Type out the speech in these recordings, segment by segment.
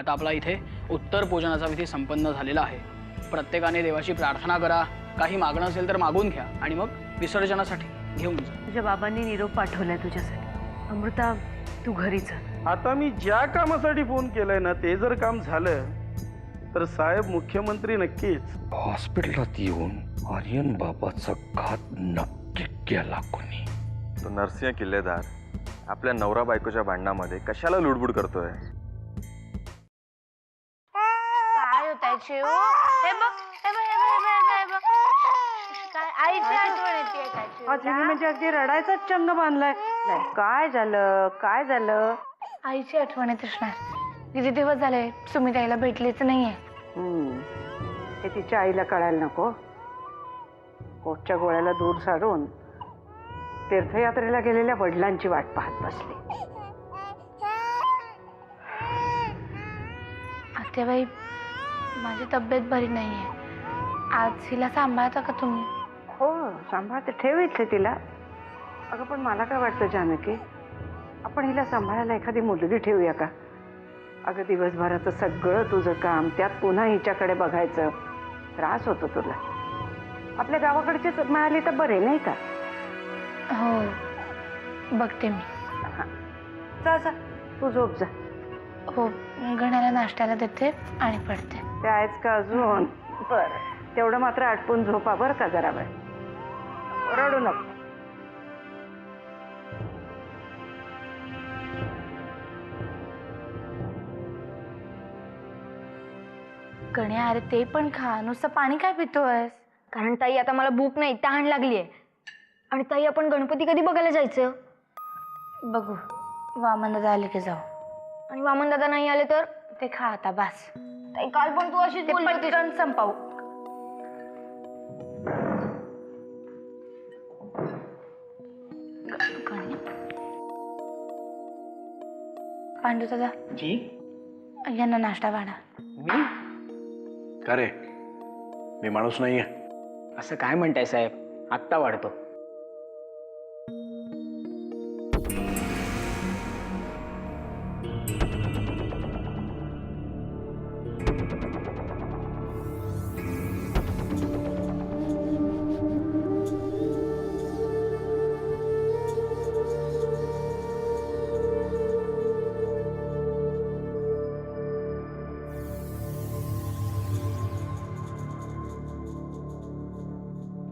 आता आपला इथे उत्तर पूजनाचा विधी संपन्न झालेला आहे। प्रत्येकाने देवाची प्रार्थना करा, काही मागणं असेल तर मागून घ्या आणि मग विसर्जनासाठी घेऊन जा। तुझ्या बाबांनी निरोप पाठवलाय तुझ्यासाठी। अमृता तू घरी जा। आता मी ज्या कामासाठी फोन केलाय ना ते जर काम झालं तर साहेब मुख्यमंत्री नक्कीच। हॉस्पिटलात येऊन आर्यन बाबाचा घात नक्की केला कोणी? तो नरसिंह किल्लेदार आपल्या नवरा बायकोच्या भांडणामध्ये कशाला लुडबुड करतोय? काय होतंय चिव? हे बघ हे बघ हे बघ हे बघ काय आईची आठवण येते काय चिव? म्हणजे अगदी रडायचाच चंग बांधलाय। नाही काय झालं काय झालं? आईची आठवण येत असणार। किती दिवस झाले सुमिताईला भेटलेच नाहीये। ते तिच्या आईला कळायला नको। पोटच्या गोळ्याला दूर सारून तीर्थयात्रेला गेलेल्या वडिलांची वाट पाहत बसली। आत्याबाई माझी तब्येत बरी नाहीये, आज हिला सांभाळता का तुम्ही? हो सांभाळते, ठेव इथे तिला। अगं पण मला काय वाटतं जानकी, आपण हिला सांभाळायला एखादी मुलगी ठेवूया का? अगं दिवसभराचं सगळं तुझं काम त्यात पुन्हा हिच्याकडे बघायचं, त्रास होतो तुला। आपल्या गावाकडचीच मिळाली तर बरे नाही का? हो बघते मी। जा जा तू झोप जा। हो गण्याला नाश्त्याला देते आणि पडते। ते आहेच का अजून? बरं तेवढं मात्र आटपून झोपा बरं का जरा वेळ, रडू नको। गण्या अरे ते पण खा, नुसतं पाणी काय पितोयस? कारण ताई आता मला भूक नाही, तहान लागली आहे। आणि ताई आपण गणपती कधी बघायला जायचं? बघू वामन दादा आले की जाऊ। आणि वामन दादा नाही आले तर? ते खा आता बस। ताई काल पण तू अशीच ते बोलली होतीस। पटकन संपव। पांडू दादा जी यांना नाश्ता वाढा। मी का रे, मी माणूस नाहीये? असं काय म्हणताय साहेब, आत्ता वाढतो।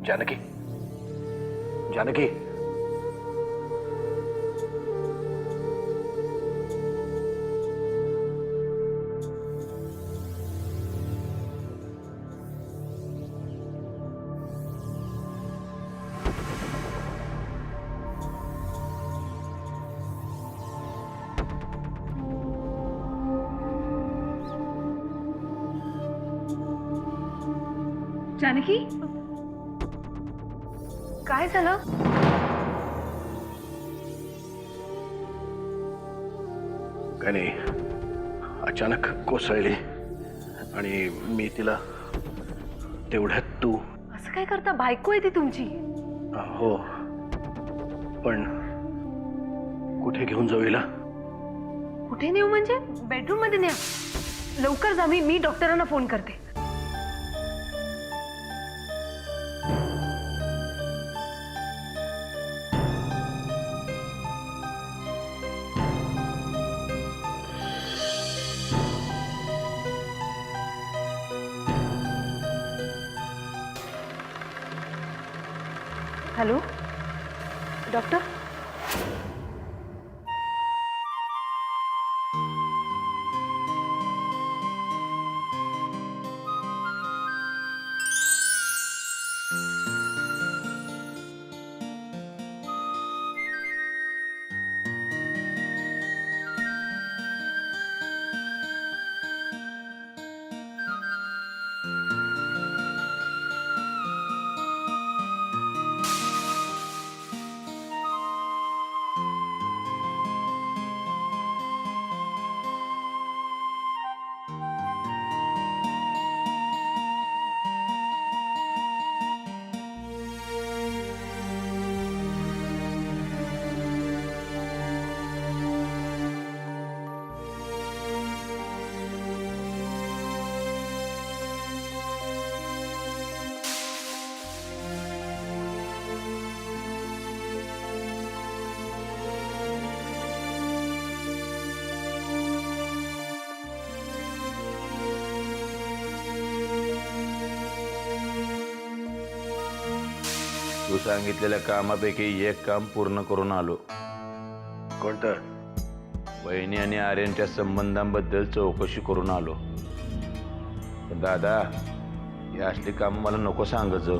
जानकी, जानकी, जानकी काय झालं? गणी अचानक कोसळली आणि मी तिला तेवढ्यात तू। असं काय करता? बायको आहे ती तुमची। हो पण कुठे घेऊन जाऊ हिला? कुठे नेऊ म्हणजे? बेडरूम मध्ये न्या लवकर जा। मी डॉक्टरांना फोन करते। Hello doctor? तू सांगितलेल्या कामापैकी एक काम पूर्ण करून आलो. कोणतं? वहिनी आणि आर्यनच्या संबंधांबद्दल चौकशी करून आलो. पण दादा, ही असली कामं मला नको सांगत जाऊ.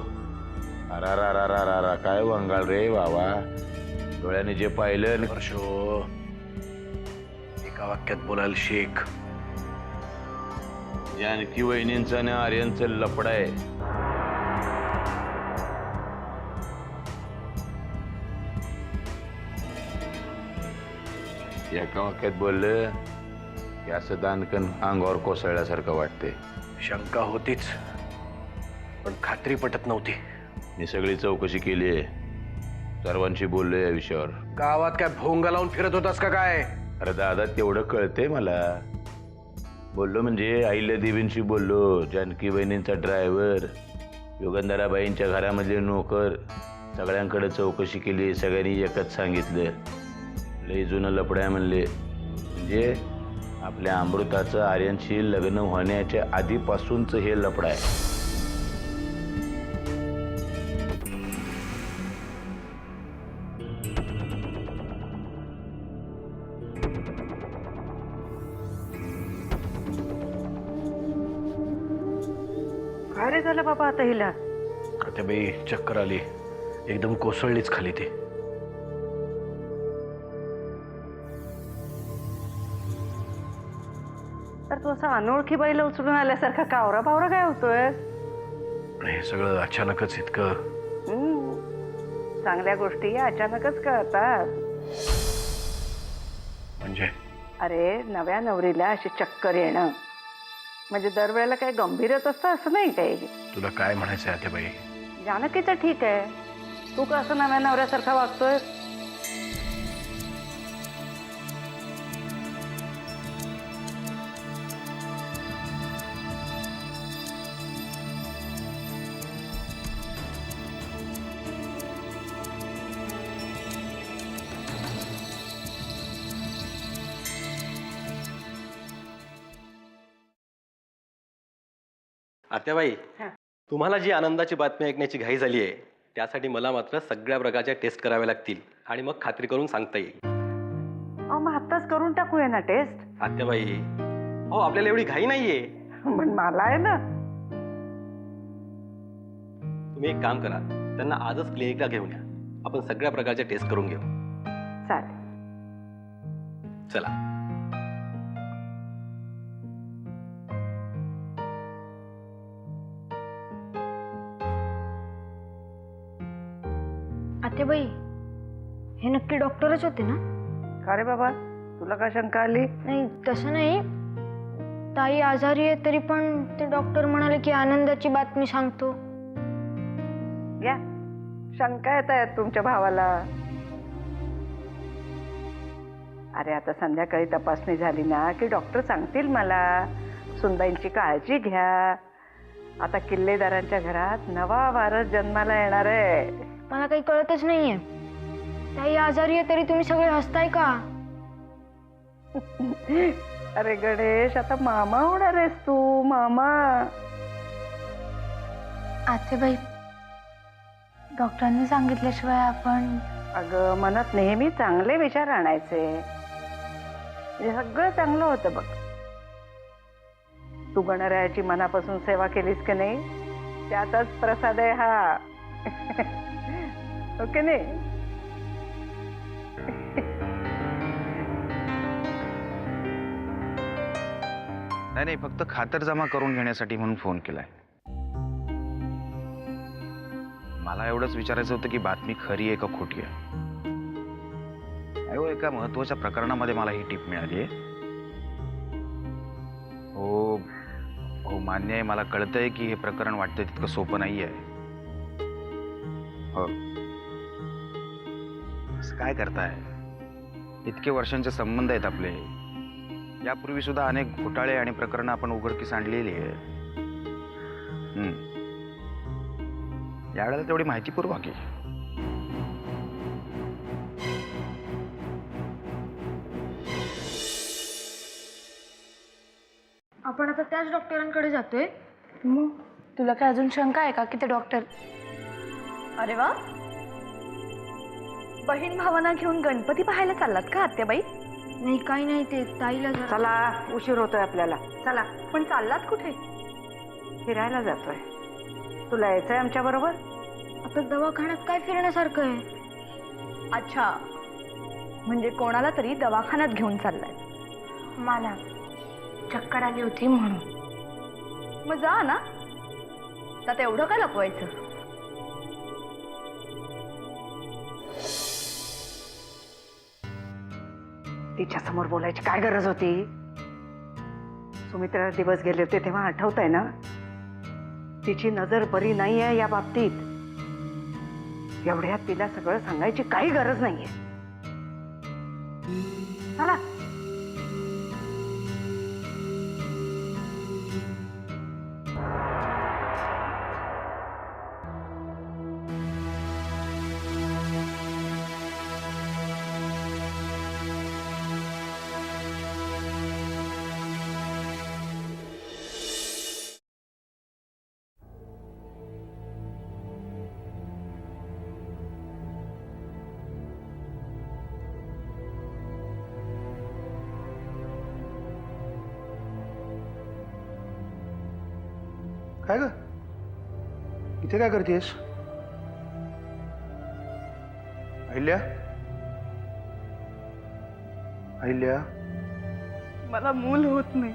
अरा काय वंगाळ रे बाबा. डोळ्याने जे पाहिलं वर्षो, एका वाक्यात बोलायला शिक. जानकी वहिनींचं आणि आर्यनचं लफड आहे. एका वाक्यात बोललं की असं दानकन अंगावर कोसळल्यासारखं वाटते. शंका होतीच, पण खात्री पटत नव्हती. मी सगळी चौकशी केली आहे. सर्वांशी बोललोय या विषयावर. गावात काय भोंगा लावून फिरत होतास का काय? अरे दादा, तेवढं कळतंय मला. बोललो म्हणजे अहिल्या देवींशी बोललो, जानकी बहिणींचा ड्रायव्हर, युगंधराबाईंच्या घरामधले नोकर, सगळ्यांकडे चौकशी केली. सगळ्यांनी एकच सांगितलं, लई जुनं लफड आहे म्हणले. म्हणजे आपल्या अमृताचं आर्यनशी लग्न होण्याच्या आधीपासूनच हे लफड आहे. काय रे झालं बाबा आता हिला? आता बाई चक्कर आली, एकदम कोसळलीच खाली ती. तर तू असं अनोळखी बाईला उचलून आल्यासारखा कावरा बावरा काय होतोय? हे सगळं अचानकच इतकं. चांगल्या गोष्टी अचानकच कळतात. म्हणजे अरे, नव्या नवरीला अशी चक्कर येणं म्हणजे दरवेळेला काही गंभीरच असतं असं नाही काही. तुला काय म्हणायचंय आता बाई? जानकीचं ठीक आहे, तू का असं नव्या नवऱ्यासारखा वागतोय? आत्याबाई, तुम्हाला जी आनंदाची बातमी ऐकण्याची घाई झाली आहे त्यासाठी मला मात्र सगळ्या प्रकारच्या टेस्ट कराव्या लागतील आणि मग खात्री करून सांगता येईल. मग आत्ताच करून टाकूया ना टेस्ट. आत्याबाई, हो आपल्याला एवढी घाई नाहीये. पण मला आहे ना. तुम्ही एक काम करा, त्यांना आजच क्लिनिकला घेऊन या. आपण सगळ्या प्रकारच्या टेस्ट करून घेऊ. चालेल. चला. आतेबाई, हे नक्की डॉक्टरच होते ना? का रे बाबा, तुला का शंका आली? नाही, तसं नाही. ताई आजारी आहे तरी पण ते डॉक्टर म्हणाले की आनंदाची बातमी सांगतो. घ्या, शंका येत आहेत तुमच्या भावाला. अरे, आता संध्याकाळी तपासणी झाली ना की डॉक्टर सांगतील मला. सुनबाईंची काळजी घ्या. आता किल्लेदारांच्या घरात नवा वारस जन्माला येणार आहे. मला काही कळतच नाहीये. ताई आजारी आहे तरी तुम्ही सगळे हसताय का? अरे गणेश, आता मामा होणार आहेस तू. मामा. आतेबाई, डॉक्टरांनी सांगितल्याशिवाय आपण. अगं, मनात नेहमी चांगले विचार आणायचे. हे सगळं चांगलं होतं बघ. तू गणरायाची मनापासून सेवा केलीस की नाही, त्यातच प्रसाद आहे हा. ओके नाही? नाही, फक्त खातरजमा करून घेण्यासाठी म्हणून फोन केलाय. मला एवढंच विचारायचं होतं की बातमी खरी आहे का खोटी आहे. अहो, एका महत्वाच्या प्रकरणामध्ये मला ही टीप मिळाली आहे. हो, मान्य आहे, मला कळतंय की हे प्रकरण वाटतंय तितकं सोपं नाही आहे. हो, काय करताय? इतके वर्षांचे संबंध आहेत आपले. यापूर्वी सुद्धा अनेक घोटाळे आणि प्रकरणं आपण उघडकीस आणलेली आहे. यावेळेला तेवढी माहिती पुरवा की. आपण आता त्याच डॉक्टरांकडे जातोय. मग तुला काय अजून शंका आहे का की ते डॉक्टर? अरे वा, बहीण भावांना घेऊन गणपती पाहायला चाललात का आत्याबाई? नाही काही नाही, ते ताईला जरा चला, उशीर होतोय आपल्याला. चला, पण चाललात कुठे? फिरायला जातोय. तुला यायचंय आमच्या बरोबर? आता दवाखान्यात काय फिरण्यासारखं आहे? अच्छा, म्हणजे कोणाला तरी दवाखान्यात घेऊन चाललाय. मला चक्कर आली होती म्हणून. मग जा ना, त्यात एवढं काय लपवायचं? तिच्या समोर बोलायची काय गरज होती? सुमित्रा दिवस गेले होते तेव्हा आठवत आहे ना? तिची नजर बरी नाही आहे या बाबतीत. एवढ्यात तिला सगळं सांगायची काही गरज नाहीये. चला. काय ग इथे काय करतेस? अहिल्या, अहिल्या, मला मूल होत नाही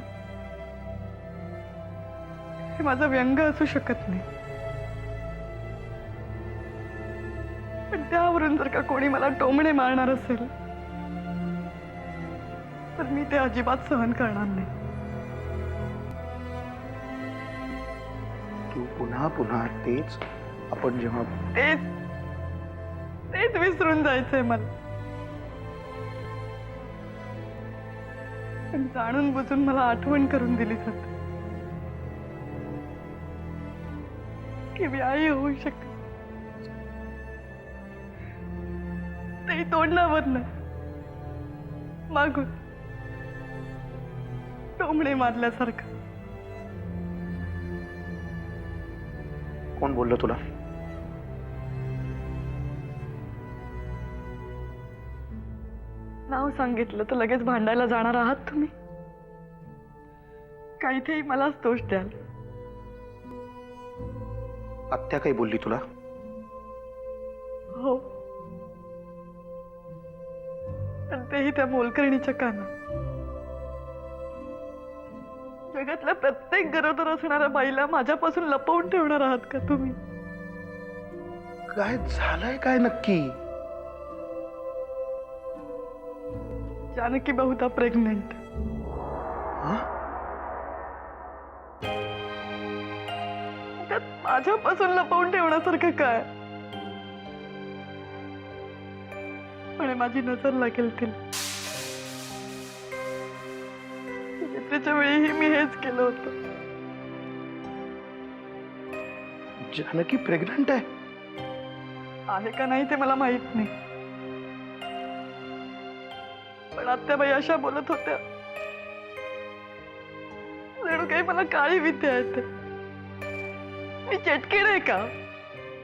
हे माझं व्यंग असू शकत नाही, पण त्यावरून जर का कोणी मला टोमणे मारणार असेल तर मी ते अजिबात सहन करणार नाही. तू पुन्हा पुन्हा तेच आपण जेव्हा तेच विसरून जायचंय मला. पण जाणून बुजून मला आठवण करून दिली जाते की मी आई होऊ शकते. ते तोंडावर नाही, मागून टोमणे मारल्यासारखं. कोण बोललं तुला? नाव सांगितलं तर लगेच भांडायला जाणार आहात तुम्ही? का इथेही मलाच दोष द्याल? आत्या काही बोलली तुला? हो, पण तेही त्या मोलकर्णीच्या कानात. जगातल्या प्रत्येक गरोदर असणाऱ्या बाईला माझ्यापासून लपवून ठेवणार आहात का तुम्ही? काय झालंय काय नक्की? जानकी बहुधा प्रेग्नेंट. त्यात माझ्यापासून लपवून ठेवण्यासारखं काय? पण माझी नजर लागेल तिला. सुमित्रेच्या वेळीही मी हेच केलं होतं. जानकी प्रेग्नंट आहे का नाही ते मला माहित नाही, पण आत्याबाई अशा बोलत होत्या जणू काही मला काळी विद्या येते. मी चटकी नाही का?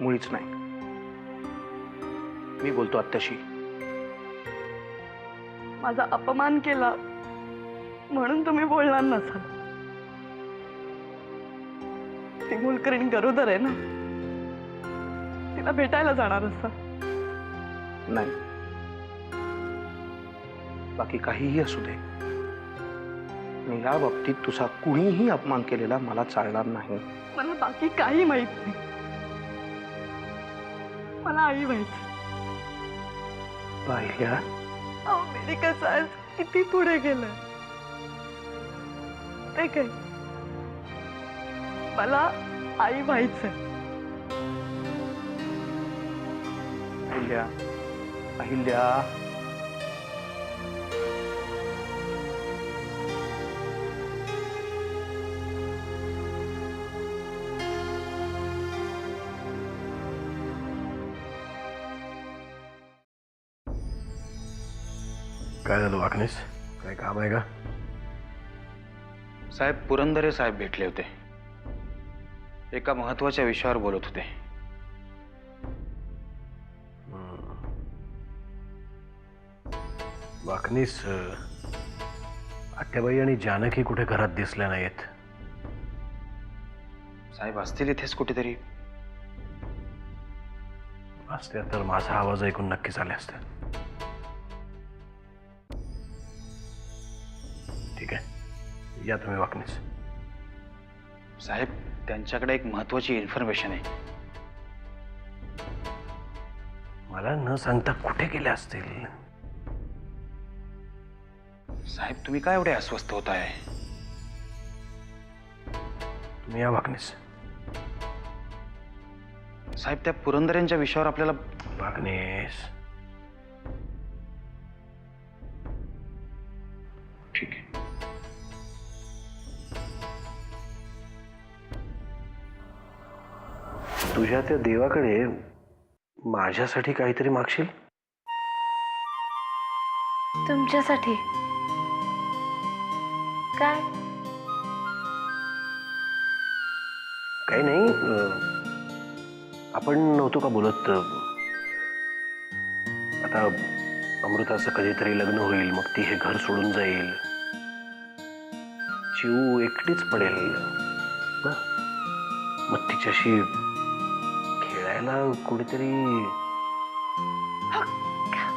मुळीच नाही. मी बोलतो आत्याशी. माझा अपमान केला म्हणून तुम्ही बोलणार नसाल. ती मोलकरीण गरोदर आहे ना, तिला भेटायला जाणार असा. नाही, बाकी काहीही असू दे, आणि या बाबतीत तुझा कुणीही अपमान केलेला मला चालणार नाही. मला बाकी काही माहित नाही. मला आई व्हायची. पाहिल्या, अहो, मेडिकल सायन्स किती पुढे गेलं ते काय? मला आई व्हायचंय. अहिल्या, अहिल्या, काय झालं वाकणीस? काय काम आहे का? साहेब, पुरंदरे साहेब भेटले होते. एका महत्वाच्या विषयावर बोलत होते. वाकनीस आत्याबाई आणि जानकी कुठे घरात दिसल्या नाहीत. साहेब असतील इथेच कुठेतरी. असत्या तर माझा आवाज ऐकून नक्कीच आले असते. ठीक आहे, या तुम्ही वाकनीस. साहेब त्यांच्याकडे एक महत्वाची इन्फॉर्मेशन आहे. मला न सांगता कुठे गेले असतील? साहेब तुम्ही काय एवढे अस्वस्थ होत आहे? तुम्ही या वाकनीस. साहेब त्या पुरंदरेंच्या विषयावर आपल्याला वाकनीस. ठीक आहे. तुझ्या त्या देवाकडे माझ्यासाठी काहीतरी मागशील? तुमच्यासाठी काय? काही नाही. आपण नव्हतो का बोलत, आता अमृताचं कधीतरी लग्न होईल, मग ती हे घर सोडून जाईल, जीव एकटीच पडेल ना, मग तिच्याशी खेळायला कुठेतरी.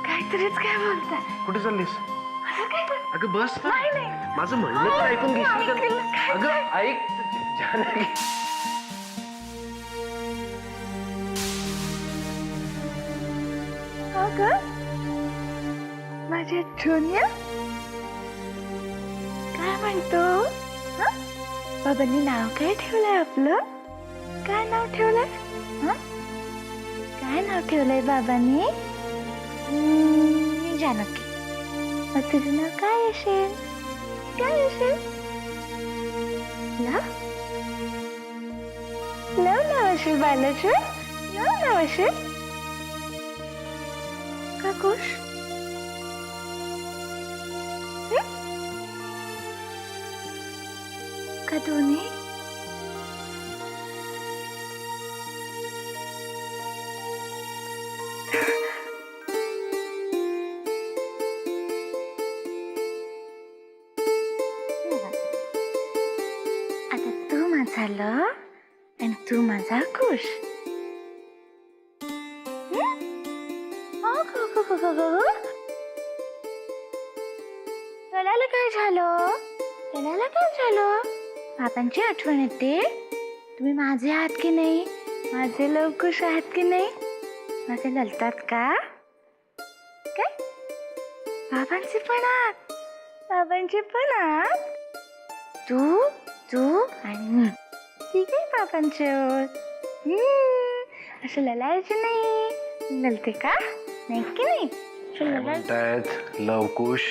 काहीतरीच काय बोलताय? कुठे चाललीस? असं काय बोल- अगं बस ना. नाही नाही माझं म्हणणं तर ऐकून घेशील का? ऐकलं, काय- अगं ऐक जानकी. अगं माझ्या छोनिया काय म्हणतो? हं? बाबांनी नाव काय ठेवलंय आपलं? काय नाव ठेवलंय? हं? काय नाव ठेवलंय बाबांनी? जानकी. मग तुझं नाव काय असेल? काय असेल? लव नाव असेल बालाचं? लव नाव असेल का खुश? का दोन्ही? आता तू माझा लव आणि तू माझा खुश. रडायला काय झालं? रडायला काय झालं? बाबांची आठवण येते? तुम्ही माझे आहात की नाही? माझे लवकुश आहात की नाही? माझे ललतात का? काय? बाबांचे पण आहात. बाबांचे पण आहात. तू तू आणि मी ठीक आहे बाबांचे. असं ललायचं नाही. ललते का? नाही की नाही? काय म्हणतायत लवकुश?